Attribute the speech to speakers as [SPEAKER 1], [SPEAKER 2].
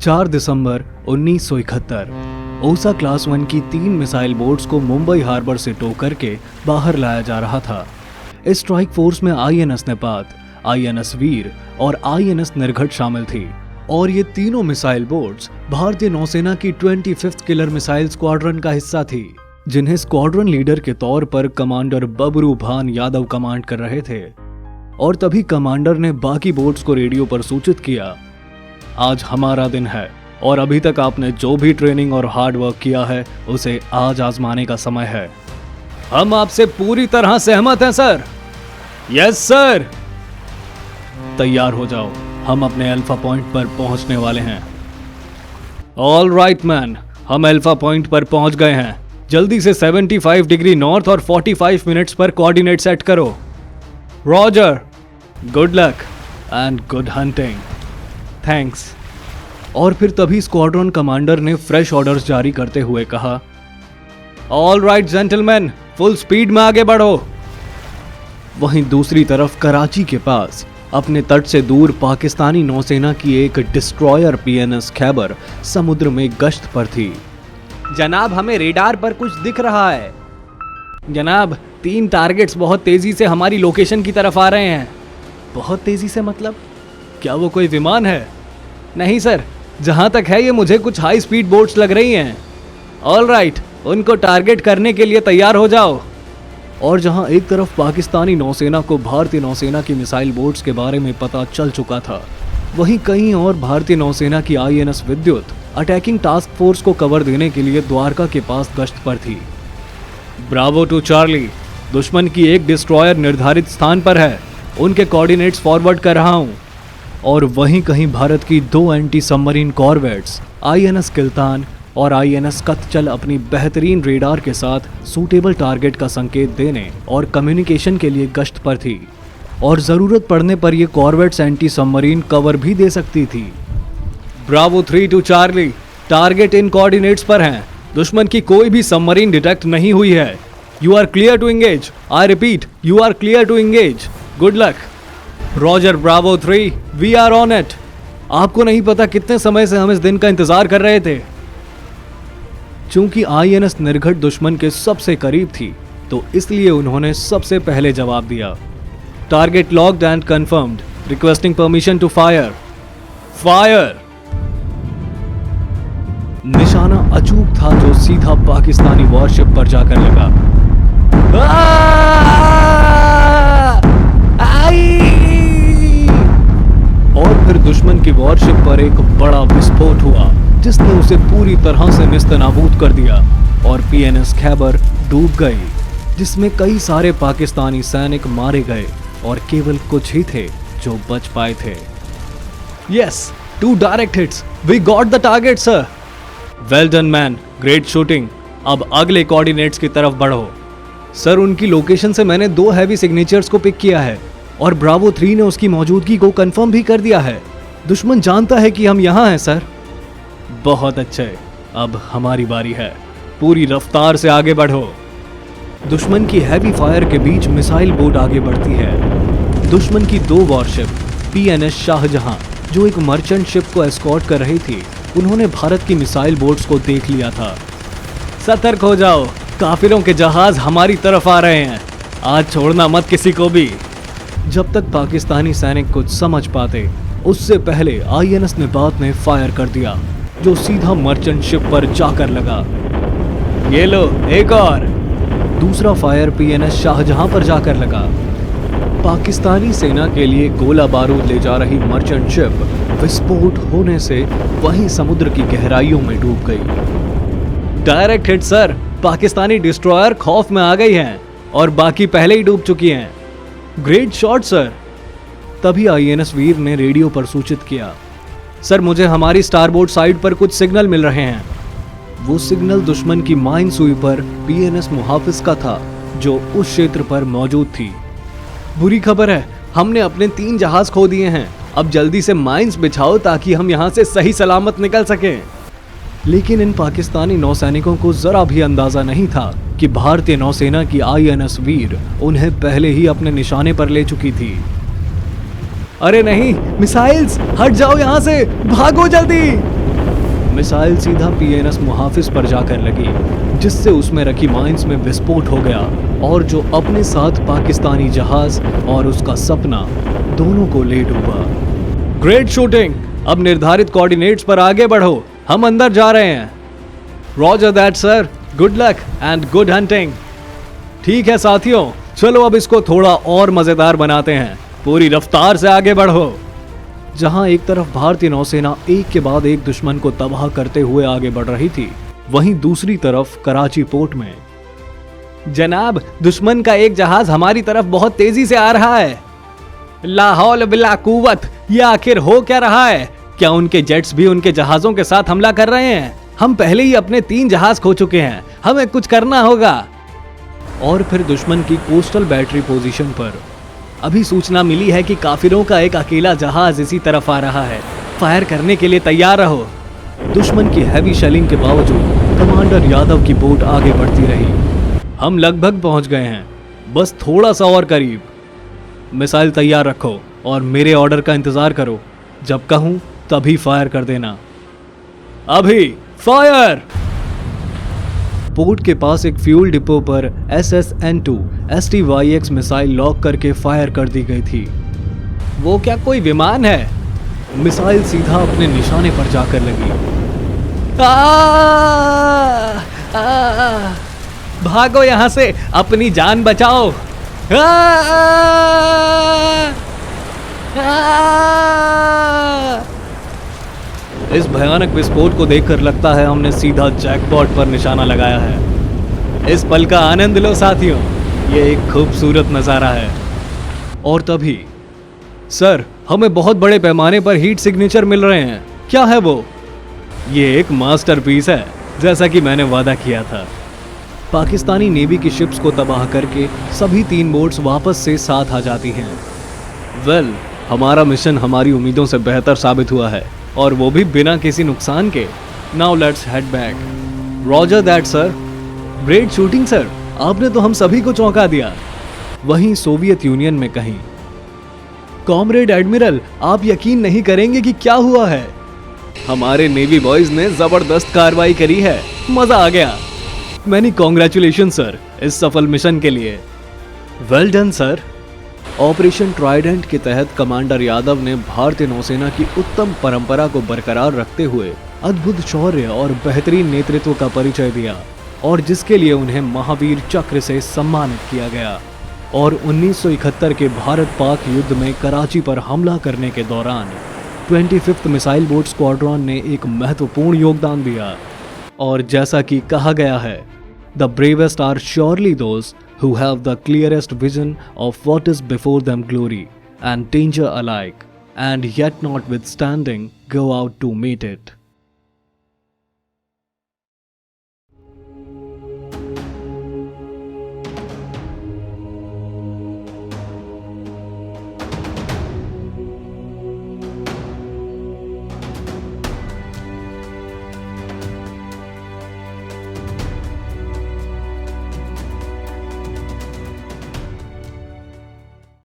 [SPEAKER 1] 4 दिसंबर 1971 ओसा क्लास 1 की 3 missile boats को मुंबई हार्बर से टो करके बाहर लाया जा रहा था। इस स्ट्राइक फोर्स में आईएनएस नेपात, आईएनएस वीर और आईएनएस निर्घट शामिल थी और ये तीनों मिसाइल बोट्स भारतीय नौसेना की 25th किलर मिसाइल स्क्वाड्रन का हिस्सा थी, जिन्हें स्क्वाड्रन लीडर के तौर पर कमांडर बबरू भान यादव कमांड कर रहे थे। और तभी कमांडर ने बाकी बोट्स को रेडियो पर सूचित किया, आज हमारा दिन है और अभी तक आपने जो भी ट्रेनिंग और हार्ड वर्क किया है उसे आज आजमाने का समय है। हम आपसे पूरी तरह सहमत हैं सर। Yes sir. तैयार हो जाओ, हम अपने अल्फा पॉइंट पर पहुंचने वाले हैं। ऑल राइट मैन, हम अल्फा पॉइंट पर पहुंच गए हैं। जल्दी से 75 डिग्री नॉर्थ और 45 मिनट्स पर कोऑर्डिनेट सेट करो। Roger, good luck and good hunting. Thanks. और फिर तभी स्क्वाड्रन कमांडर ने फ्रेश ऑर्डर्स जारी करते हुए कहा, all right gentleman, full speed में आगे बढ़ो। वहीं दूसरी तरफ कराची के पास अपने तट से दूर पाकिस्तानी नौसेना की एक डिस्ट्रॉयर पीएनएस खैबर समुद्र में गश्त पर थी।
[SPEAKER 2] जनाब, हमें रेडार पर कुछ दिख रहा है।
[SPEAKER 1] जनाब, 3 टारगेट्स बहुत तेजी से हमारी लोकेशन की तरफ आ रहे हैं। बहुत तेजी से मतलब? क्या वो कोई विमान है? नहीं सर, जहां तक है ये मुझे कुछ हाई स्पीड बोट्स लग रही हैं। ऑल राइट, उनको टारगेट करने के लिए तैयार हो जाओ। और जहां एक तरफ पाकिस्तानी नौसेना को भारतीय नौसेना की मिसाइल बोट्स के बारे में पता चल चुका था, वहीं कहीं और भारतीय नौसेना की आईएनएस विद्युत अटैकिंग टास्क फोर्स को कवर देने के लिए द्वारका के पास गश्त पर थी। ब्रावो टू चार्ली, दुश्मन की एक डिस्ट्रॉयर निर्धारित स्थान पर है, उनके कोऑर्डिनेट्स फॉरवर्ड कर रहा हूं। और वहीं कहीं भारत की 2 anti submarine corvettes INS Kiltan और आईएनएस कतचल अपनी बेहतरीन रेडार के साथ सूटेबल टारगेट का संकेत देने और कम्युनिकेशन के लिए गश्त पर थी। और जरूरत पड़ने पर ये कॉर्वेट्स एंटी सबमरीन कवर भी दे सकती थी। Bravo 3 to Charlie, target in coordinates पर हैं। दुश्मन की कोई भी सबमरीन डिटेक्ट नहीं हुई है। You are clear to engage. I repeat, you are clear to engage. Good luck. Roger bravo 3, we are on it. आपको नहीं पता कितने समय से हम इस दिन का इंतजार कर रहे थे। चूंकि आईएनएस निर्घट दुश्मन के सबसे करीब थी, तो इसलिए उन्होंने सबसे पहले जवाब दिया। Target locked and confirmed, requesting permission to fire. Fire. निशाना अचूक था जो सीधा पाकिस्तानी वॉरशिप पर जाकर लगा। और फिर दुश्मन की वॉरशिप पर एक बड़ा विस्फोट हुआ जिसने उसे पूरी तरह से नेस्तनाबूद कर दिया और पीएनएस खैबर डूब गई, जिसमें कई सारे पाकिस्तानी सैनिक मारे गए और केवल कुछ ही थे जो बच पाए थे। Yes, 2 direct hits, we got the target sir. Well done man, great shooting. अब अगले कोऑर्डिनेट्स की तरफ बढ़ो। सर, उनकी लोकेशन से मैंने 2 हैवी सिग्नेचर्स को पिक किया है और ब्रावो 3 ने उसकी मौजूदगी को कंफर्म भी कर दिया है। दुश्मन जानता है कि हम यहाँ हैं सर। बहुत अच्छे, अब हमारी बारी है। पूरी रफ्तार से आगे बढ़ो। दुश्मन की हैवी फायर के बीच मिसाइल बोट आगे बढ़ती है। दुश्मन की 2 वॉरशिप पीएनएस शाहजहां, जो एक मर्चेंट शिप को एस्कॉर्ट कर रही थी, उन्होंने भारत की मिसाइल बोट्स को देख लिया था। सतर्क हो जाओ, काफिरों के जहाज हमारी तरफ आ रहे हैं। आज छोड़ना मत किसी को भी। जब तक पाकिस्तानी सैनिक कुछ समझ पाते, उससे पहले आईएनएस नेपात ने फायर कर दिया, जो सीधा मर्चेंट शिप पर जाकर लगा। ये लो, एक और। दूसरा फायर पीएनएस शाहजहां पर जाकर लगा। पाकिस्तानी सेना के लिए गोला बारूद ले जा रही मर्चेंट शिप विस्फोट होने से वहीं समुद्र की गहराइयों में डूब गई। Direct hit sir, Pakistani destroyer खौफ में आ गई हैं और बाकी पहले ही डूब चुकी हैं। Great shot sir. तभी आईएनएस वीर ने रेडियो पर सूचित किया, सर मुझे हमारी स्टारबोर्ड साइड पर कुछ सिग्नल मिल रहे हैं। वो सिग्नल दुश्मन की माइन स्वीपर पीएनएस मुहाफिज का था, जो उस क्षेत्र पर मौजूद थी। बुरी खबर है, हमने अपने 3 जहाज खो दिए हैं। अब जल्दी से माइंस बिछाओ ताकि हम यहाँ से सही सलामत निकल सकें। लेकिन इन पाकिस्तानी नौसैनिकों को जरा भी अंदाजा नहीं था कि भारतीय नौसेना की आईएनएस वीर उन्हें पहले ही अपने निशाने पर ले चुकी थी। अरे नहीं, मिसाइल्स, हट जाओ यहाँ से, भागो जल्दी। मिसाइल सीधा पीएनएस मुहाफिज पर जाकर लगी, जिससे उसमें रखी माइंस में विस्फोट हो गया और जो अपने साथ पाकिस्तानी जहाज और उसका सपना दोनों को ले डूबा। ग्रेट शूटिंग, अब निर्धारित कोऑर्डिनेट्स पर आगे बढ़ो, हम अंदर जा रहे हैं। Roger that sir, good luck and good hunting. ठीक है साथियों, चलो अब इसको थोड़ा और मजेदार बनाते हैं, पूरी रफ्तार से आगे बढ़ो। जहां एक तरफ भारतीय नौसेना एक के बाद एक दुश्मन को तबाह करते हुए आगे बढ़ रही थी, वहीं दूसरी तरफ कराची पोर्ट में
[SPEAKER 2] जनाब, दुश्मन का एक जहाज हमारी तरफ बहुत तेजी से आ रहा है। लाहौल बिला कुव्वत, ये आखिर हो क्या रहा है? क्या उनके जेट्स भी उनके जहाजों के साथ हमला कर रहे हैं? हम पहले ही अपने 3 जहाज खो चुके हैं, हमें कुछ करना होगा।
[SPEAKER 1] और फिर दुश्मन की कोस्टल बैटरी पोजीशन पर अभी सूचना मिली है कि काफिरों का एक अकेला जहाज इसी तरफ आ रहा है, फायर करने के लिए तैयार रहो। दुश्मन की हैवी शेलिंग के बावजूद कमांडर यादव की बोट आगे बढ़ती रही। हम लगभग पहुंच गए हैं, बस थोड़ा सा और करीब। मिसाइल तैयार रखो और मेरे ऑर्डर का इंतजार करो, जब कहूं तभी फायर कर देना। अभी फायर। पोर्ट के पास एक फ्यूल डिपो पर SSN-2 STYX मिसाइल लॉक करके फायर कर दी गई थी।
[SPEAKER 2] वो क्या कोई विमान है?
[SPEAKER 1] मिसाइल सीधा अपने निशाने पर जाकर लगी।
[SPEAKER 2] भागो यहाँ से, अपनी जान बचाओ।
[SPEAKER 1] इस भयानक विस्फोट को देखकर लगता है हमने सीधा जैकपॉट पर निशाना लगाया है।
[SPEAKER 2] इस पल का आनंद लो साथियों, ये एक खूबसूरत नजारा है।
[SPEAKER 1] और तभी सर, हमें बहुत बड़े पैमाने पर हीट सिग्नेचर मिल रहे हैं। क्या है वो?
[SPEAKER 2] ये एक मास्टरपीस है, जैसा कि मैंने वादा किया था।
[SPEAKER 1] पाकिस्तानी नेवी की शिप्स को तबाह करके सभी 3 बोट्स वापस से साथ आ जाती हैं।
[SPEAKER 2] वेल, हमारा मिशन हमारी उम्मीदों से बेहतर साबित हुआ है, और वो भी बिना किसी नुकसान के। Now let's head back.
[SPEAKER 1] Roger that sir. Great shooting sir, आपने तो हम सभी को चौंका दिया। वहीं सोवियत यूनियन में कहीं। कॉमरेड एडमिरल, आप यकीन नहीं करेंगे कि क्या हुआ है।
[SPEAKER 2] हमारे नेवी बॉयज ने जबरदस्त कार्रवाई करी है, मजा आ गया।
[SPEAKER 1] मैनी कॉन्ग्रेचुलेशन सर इस सफल मिशन के लिए। Well done sir. Operation Trident के तहत कमांडर यादव ने भारतीय नौसेना की उत्तम परंपरा को बरकरार रखते हुए अद्भुत शौर्य और बेहतरीन नेतृत्व का परिचय दिया, और जिसके लिए उन्हें महावीर चक्र से सम्मानित किया गया। और 1971 के भारत पाक युद्ध में कराची पर हमला करने के दौरान 25th मिसाइल बोट स्क्वाड्रन ने एक महत्वपूर्ण योगदान दिया। और जैसा कि कहा गया है, the bravest are surely those who have the clearest vision of what is before them, glory and danger alike, and yet notwithstanding go out to meet it.